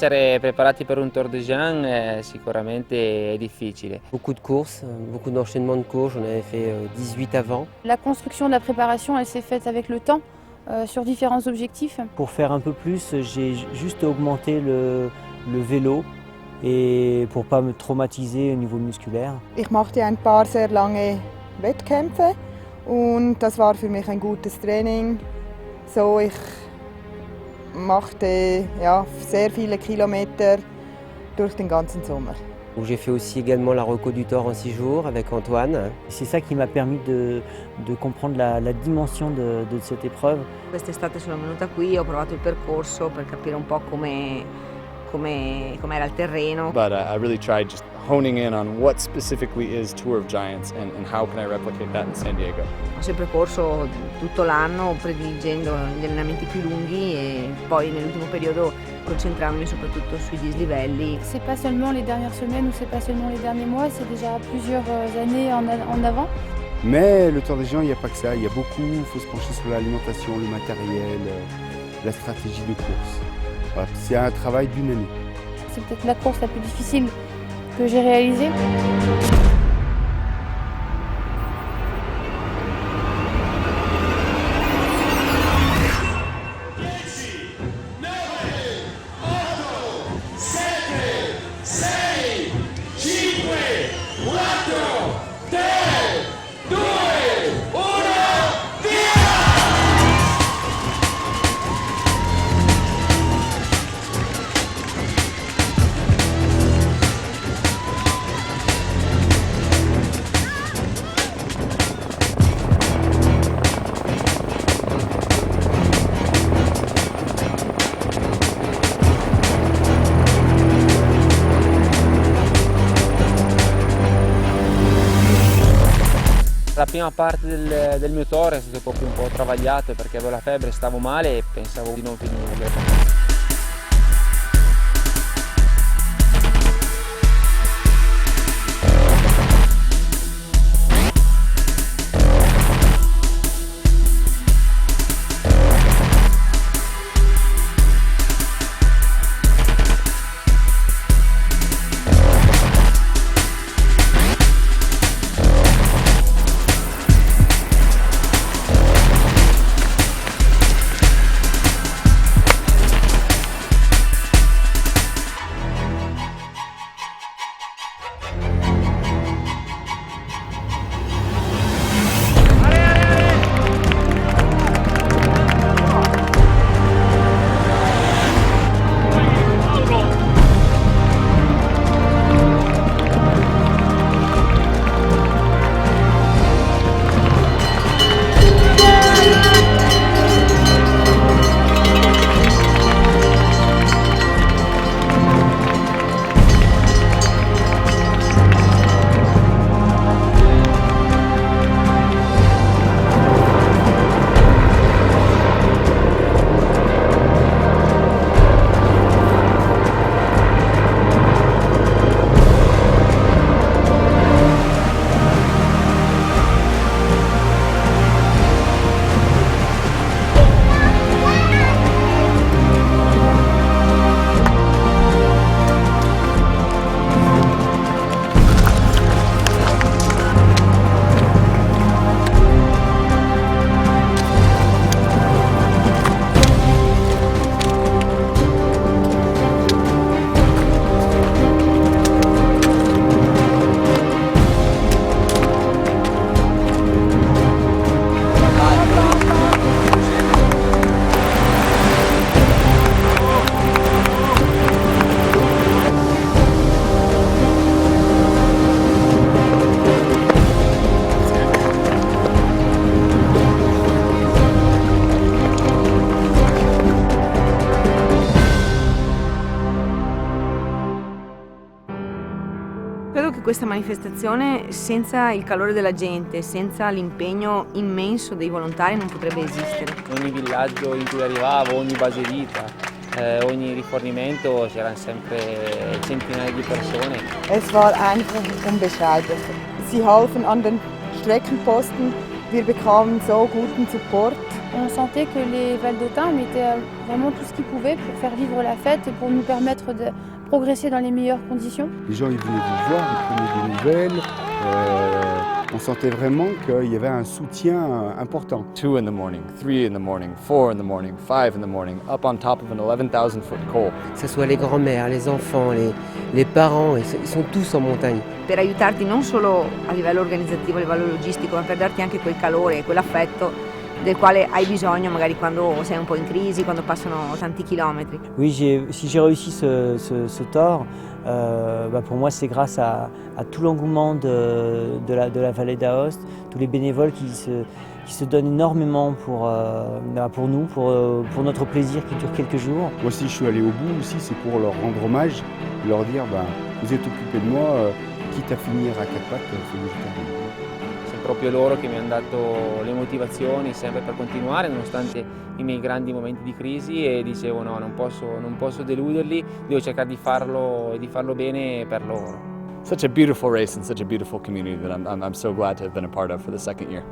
essere preparati per un Tour de Jean sicuramente è difficile. Beaucoup de courses, beaucoup d'enchaînements de courses, j'en avais fait 18 avant. La construction de la préparation, elle s'est faite avec le temps, sur différents objectifs. Pour faire un peu plus, j'ai juste augmenté le vélo et pour pas me traumatiser au niveau musculaire. Ich machte ein paar sehr lange Wettkämpfe und das war für mich ein gutes Training. So, ich machte sehr viele Kilometer durch den ganzen Sommer. J'ai fait aussi également la Reco du Thor en 6 jours avec Antoine. C'est ça qui m'a permis de comprendre la dimension de cette épreuve. Quest'estate sono venuta qui, ho provato il percorso per capire un po' com'era il terreno. But I really tried just honing in on what specifically is Tour of Giants and how can I replicate that in San Diego. Ho sempre corso tutto l'anno prediligendo gli allenamenti più lunghi e poi nell'ultimo periodo concentrandomi soprattutto sui dislivelli. C'est pas seulement les dernières semaines ou c'est pas seulement les derniers mois, c'est déjà plusieurs années en avant. Mais le Tour des Géants, il n'y a pas que ça, il y a beaucoup, il faut se pencher sur l'alimentation, le matériel, la stratégie de course. Voilà, c'est un travail d'une année. C'est peut-être la course la plus difficile que j'ai réalisée. La prima parte del mio tour è stato proprio un po' travagliato perché avevo la febbre, stavo male e pensavo di non finire. Credo che questa manifestazione, senza il calore della gente, senza l'impegno immenso dei volontari, non potrebbe esistere. Ogni villaggio in cui arrivavo, ogni base vita, ogni rifornimento c'erano sempre centinaia di persone. Es war einfach unbeschreiblich. Sie halfen an den Streckenposten, wir bekamen so guten Support. On sentait que les Valdôtains mettaient vraiment tout ce qu'ils pouvaient pour faire vivre la fête et pour nous permettre de progresser dans les meilleures conditions. Les gens ils venaient vous voir, ils prenaient des nouvelles. On sentait vraiment qu'il y avait un soutien important. 2 in the morning, 3 in the morning, 4 in the morning, 5 in the morning, up on top of an 11,000 foot col. Que ce soit les grands-mères, les enfants, les parents, ils sont tous en montagne. Per aiutarti non solo a livello organizzativo, a livello logistico, ma per darti anche quel calore, quell'affetto del quale hai bisogno magari quando sei un po' in crisi, quando passano tanti chilometri. Oui, si j'ai réussi ce tour, pour moi c'est grâce à tout l'engouement de la vallée d'Aoste, tous les bénévoles qui se donnent énormément pour nous, pour notre plaisir qui dure quelques jours. Moi si je suis allé au bout aussi, c'est pour leur rendre hommage, leur dire vous êtes occupés de moi, quitte à finir à quatre pattes, il faut que je termine. Sono proprio loro che mi hanno dato le motivazioni sempre per continuare nonostante i miei grandi momenti di crisi e dicevo no, non posso deluderli, devo cercare di farlo e di farlo bene per loro. Such a beautiful race and such a beautiful community that I'm so glad to have been a part of for the second year.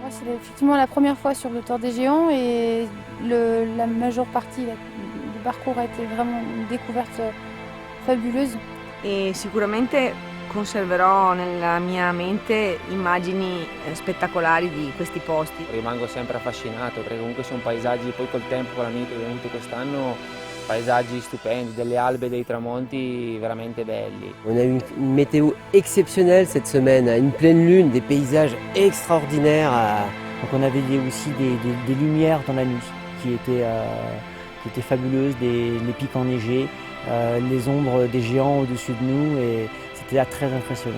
Moi, c'est effectivement la première fois sur le Tour des Géants et la majeure partie du parcours a été vraiment une découverte fabuleuse. E sicuramente conserverò nella mia mente immagini spettacolari di questi posti. Rimango sempre affascinato perché comunque sono paesaggi, poi col tempo, con l'amico che è venuto quest'anno, paesaggi stupendi, delle albe e dei tramonti veramente belli. On a eu une météo exceptionnelle cette semaine, une pleine lune, des paysages extraordinaires. Donc on avait aussi des lumières dans la nuit qui étaient fabuleuses, les pics enneigés, les ombres des géants au-dessus de nous et c'était très impressionnant.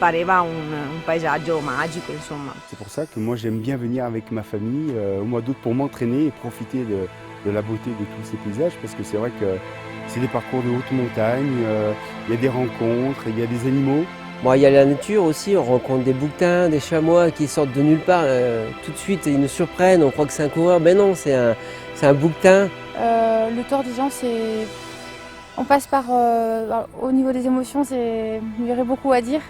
Pareva un paesaggio magico, insomma. C'est pour ça que moi j'aime bien venir avec ma famille au mois d'août pour m'entraîner et profiter de la beauté de tous ces paysages parce que c'est vrai que c'est des parcours de haute montagne, il y a des rencontres, il y a des animaux. Bon, il y a la nature aussi, on rencontre des bouquetins, des chamois qui sortent de nulle part. Tout de suite, ils nous surprennent, on croit que c'est un coureur. Ben non, c'est un bouquetin. Le Tour des Géants, on passe par... au niveau des émotions, il y aurait beaucoup à dire.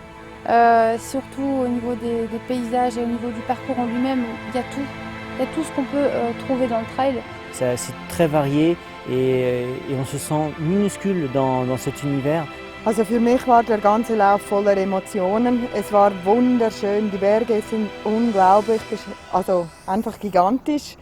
Surtout au niveau des paysages et au niveau du parcours en lui-même, il y a tout. Il y a tout ce qu'on peut trouver dans le trail. C'est très varié et on se sent minuscule dans cet univers Also für mich war der ganze Lauf voller Emotionen. Es war wunderschön, die Berge sind unglaublich, also einfach gigantisch.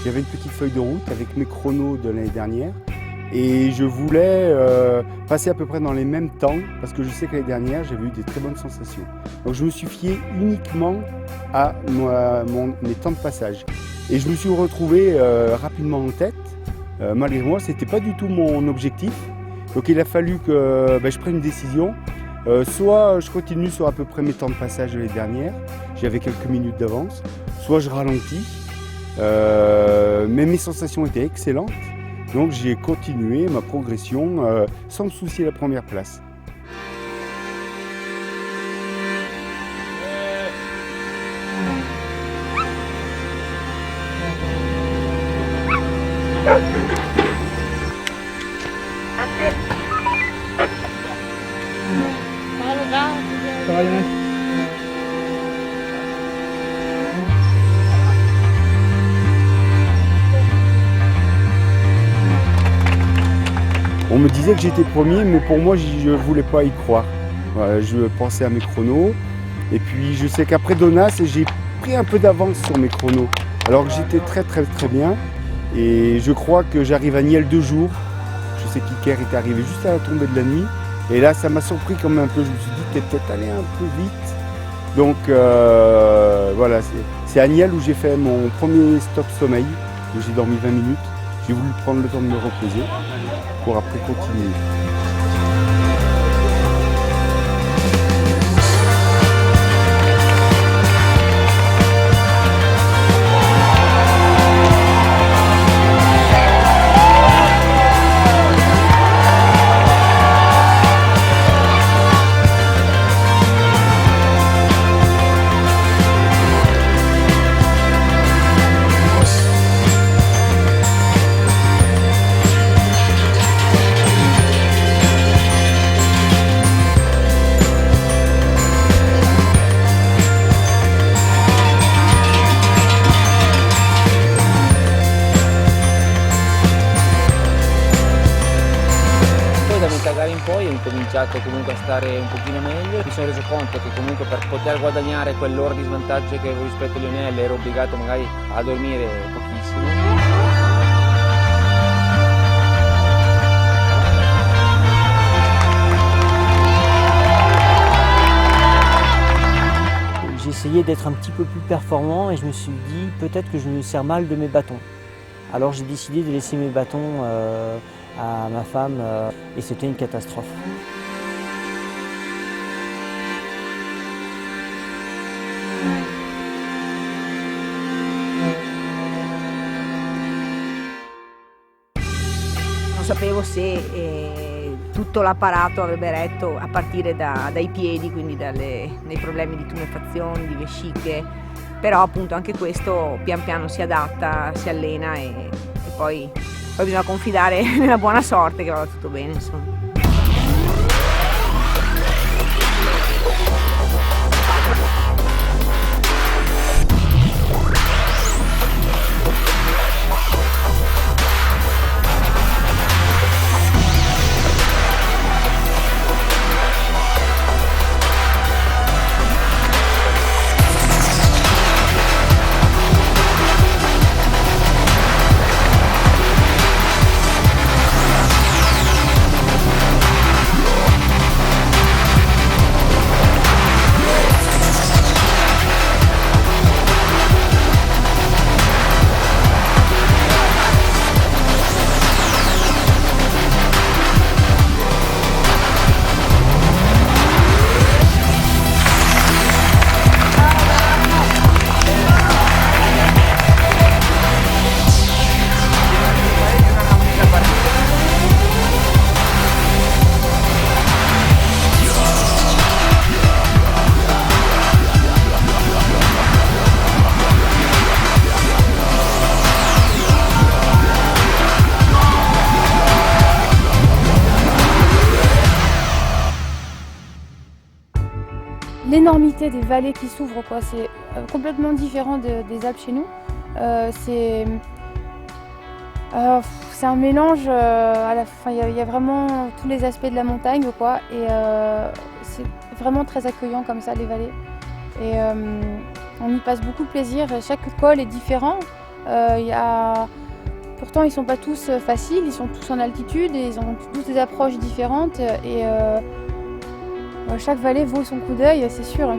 J'avais une petite feuille de route avec mes chronos de l'année dernière et je voulais passer à peu près dans les mêmes temps parce que je sais que l'année dernière j'avais eu des très bonnes sensations. Donc je me suis fié uniquement à mes temps de passage et je me suis retrouvé rapidement en tête. Malgré moi, ce n'était pas du tout mon objectif. Donc il a fallu que je prenne une décision. Soit je continue sur à peu près mes temps de passage de l'année dernière, j'avais quelques minutes d'avance, soit je ralentis. Mais mes sensations étaient excellentes, donc j'ai continué ma progression sans me soucier de la première place. On me disait que j'étais premier, mais pour moi, je ne voulais pas y croire. Voilà, je pensais à mes chronos. Et puis, je sais qu'après Donnas, j'ai pris un peu d'avance sur mes chronos, alors que j'étais très bien. Et je crois que j'arrive à Niel 2 jours. Je sais qu'Iker est arrivé juste à la tombée de la nuit. Et là, ça m'a surpris quand même un peu. Je me suis dit, t'es peut-être allé un peu vite. Donc voilà, c'est à Niel où j'ai fait mon premier stop sommeil, où j'ai dormi 20 minutes. J'ai voulu prendre le temps de me reposer pour après continuer. Da metà gara in poi ho incominciato comunque a stare un pochino meglio, mi sono reso conto che comunque per poter guadagnare quell'ora di svantaggio che avevo rispetto a Lionel ero obbligato magari a dormire pochissimo. J'ai essayé d'être un petit peu plus performant et je me suis dit peut-être que je me sers mal de mes bâtons. Alors j'ai décidé de laisser mes bâtons à ma femme et c'était une catastrophe. Non sapevo se tutto l'apparato avrebbe retto a partire dai piedi, quindi dai problemi di tumefazione, di vesciche, però appunto anche questo pian piano si adatta, si allena e poi bisogna confidare nella buona sorte che vada tutto bene, insomma. L'énormité des vallées qui s'ouvrent, quoi, c'est complètement différent des Alpes chez nous. C'est un mélange, à la fin, il y a vraiment tous les aspects de la montagne, quoi, et c'est vraiment très accueillant comme ça, les vallées. Et on y passe beaucoup de plaisir, chaque col est différent. Pourtant, ils ne sont pas tous faciles, ils sont tous en altitude et ils ont tous des approches différentes. Et chaque vallée vaut son coup d'œil, c'est sûr.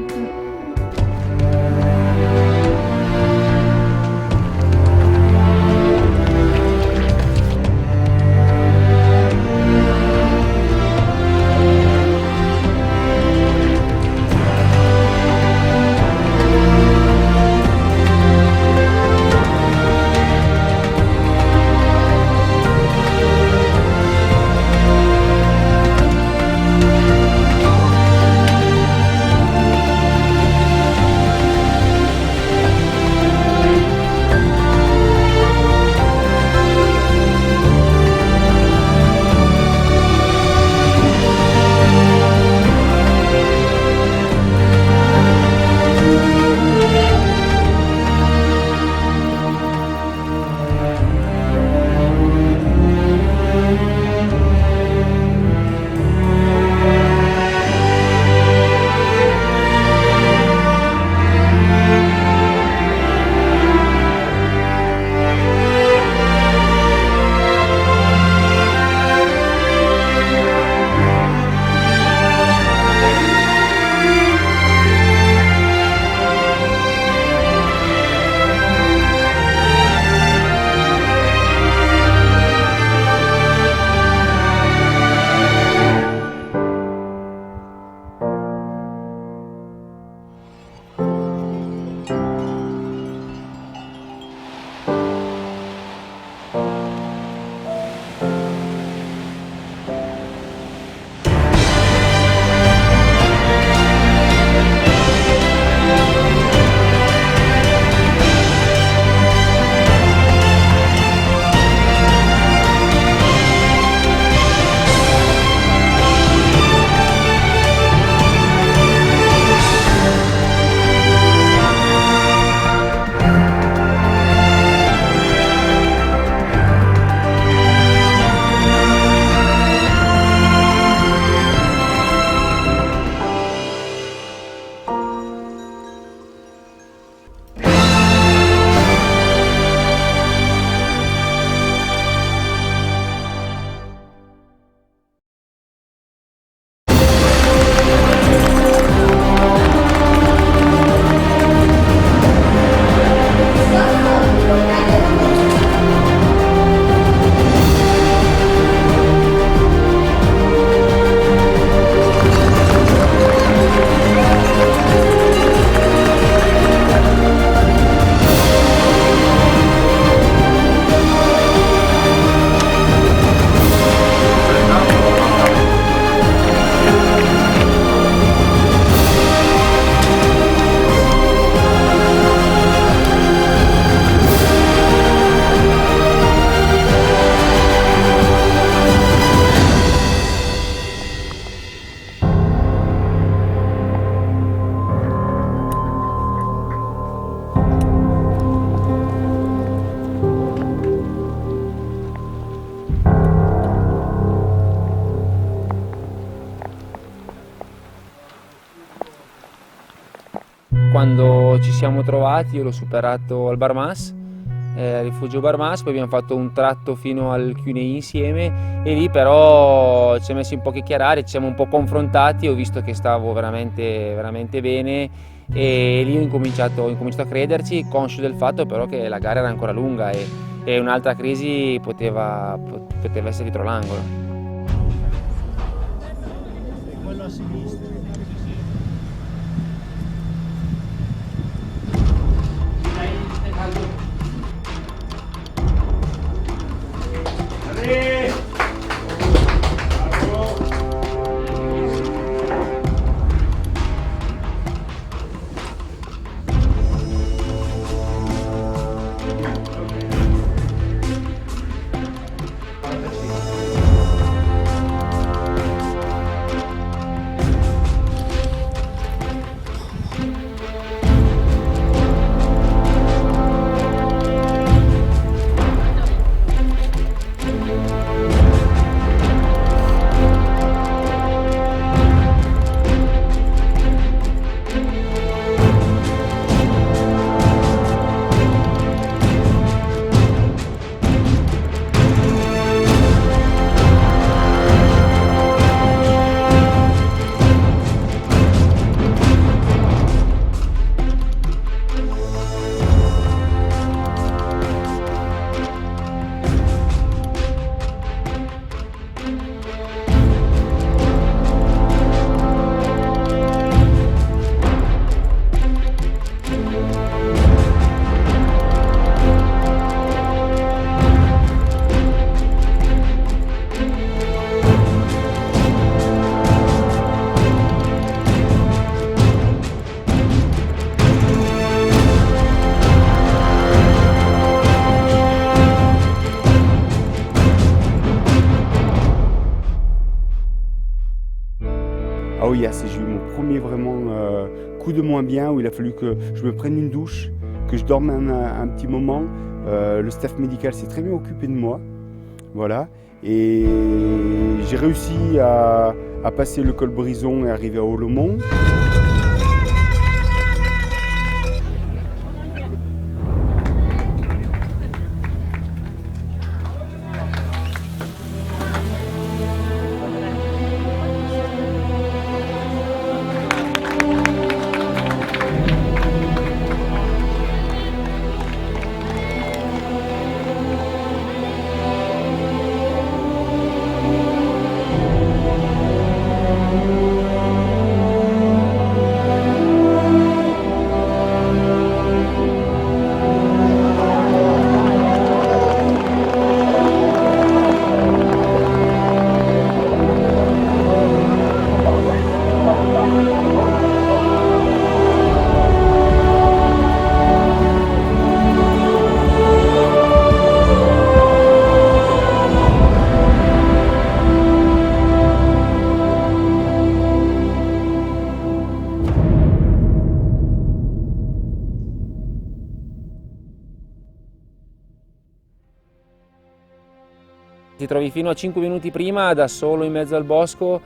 quando ci siamo trovati io l'ho superato al Barmas, rifugio Barmas, poi abbiamo fatto un tratto fino al Cunei insieme e lì però ci siamo messi un po' a chiacchierare, ci siamo un po' confrontati, ho visto che stavo veramente, veramente bene e lì ho incominciato a crederci, conscio del fatto però che la gara era ancora lunga e un'altra crisi poteva essere dietro l'angolo. Quello a sinistra. Ah oui, j'ai eu mon premier vraiment coup de moins bien où il a fallu que je me prenne une douche, que je dorme un petit moment. Le staff médical s'est très bien occupé de moi. Voilà. Et j'ai réussi à passer le col Brison et arriver à Olomont. Ti trovi fino a 5 minuti prima da solo in mezzo al bosco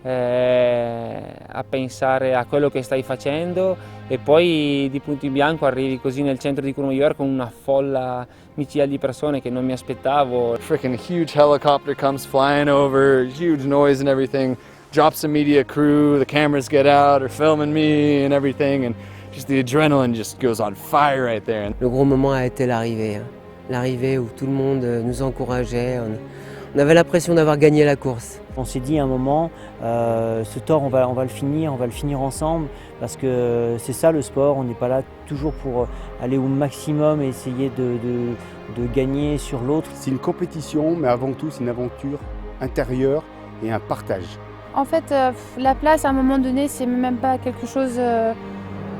a pensare a quello che stai facendo e poi di punto in bianco arrivi così nel centro di Courmayeur con una folla micidiale di persone che non mi aspettavo. Freaking huge helicopter comes flying over, huge noise and everything, drops a media crew, the cameras get out, are filming me and everything, and just the adrenaline just goes on fire right there. Le gros moment a été l'arrivée. L'arrivée où tout le monde nous encourageait. On avait l'impression d'avoir gagné la course. On s'est dit à un moment, ce Tour on va le finir ensemble parce que c'est ça le sport, on n'est pas là toujours pour aller au maximum et essayer de gagner sur l'autre. C'est une compétition, mais avant tout c'est une aventure intérieure et un partage. En fait, la place à un moment donné, c'est même pas quelque chose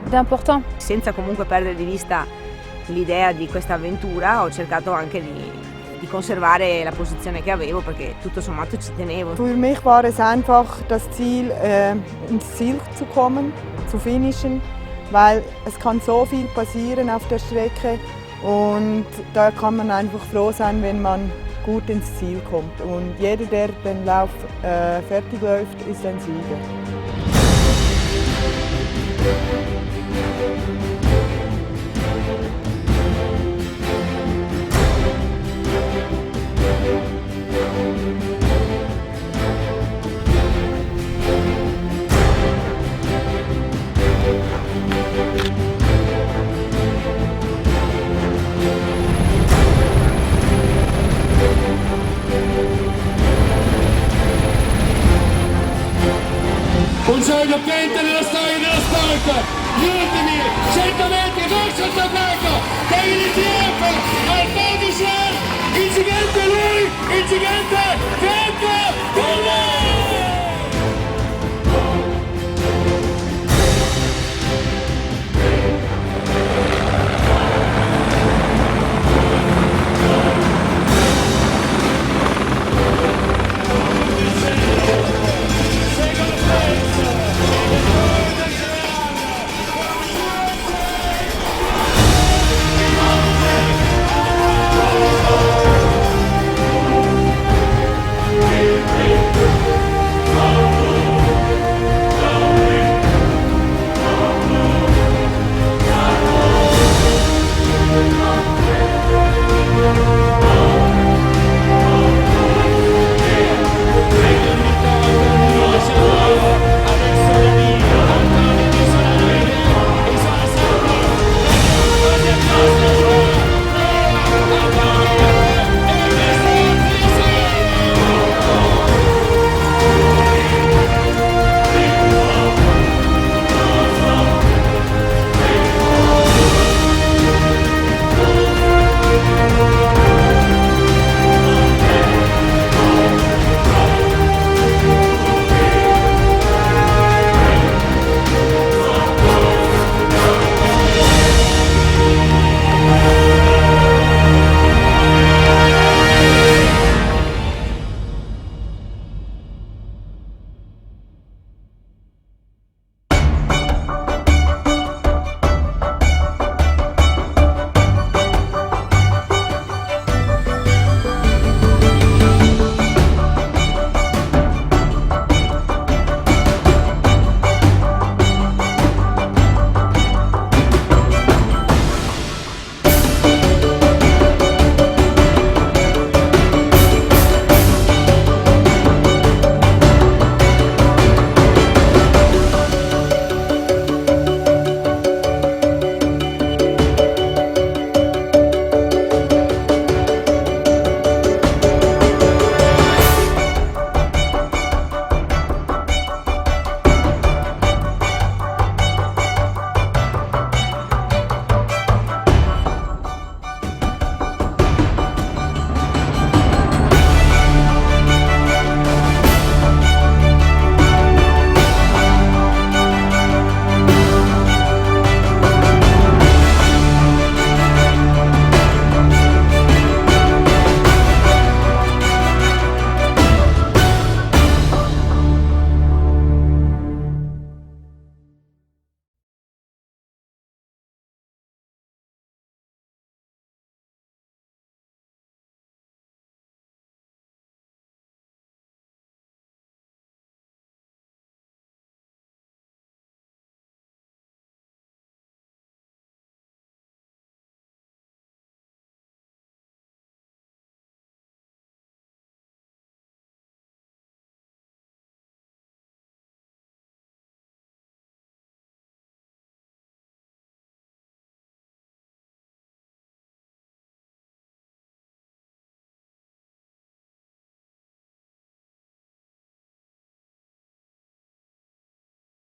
d'important. Senza comunque perdere di vista l'idea di questa avventura, ho cercato anche di conservare la posizione che avevo perché tutto sommato ci tenevo. Für mich war es einfach das Ziel, ins Ziel zu kommen, zu finishen, weil es kann so viel passieren auf der Strecke und da kann man einfach froh sein, wenn man gut ins Ziel kommt. Und jeder, der den Lauf fertig läuft, ist ein Sieger. bloqué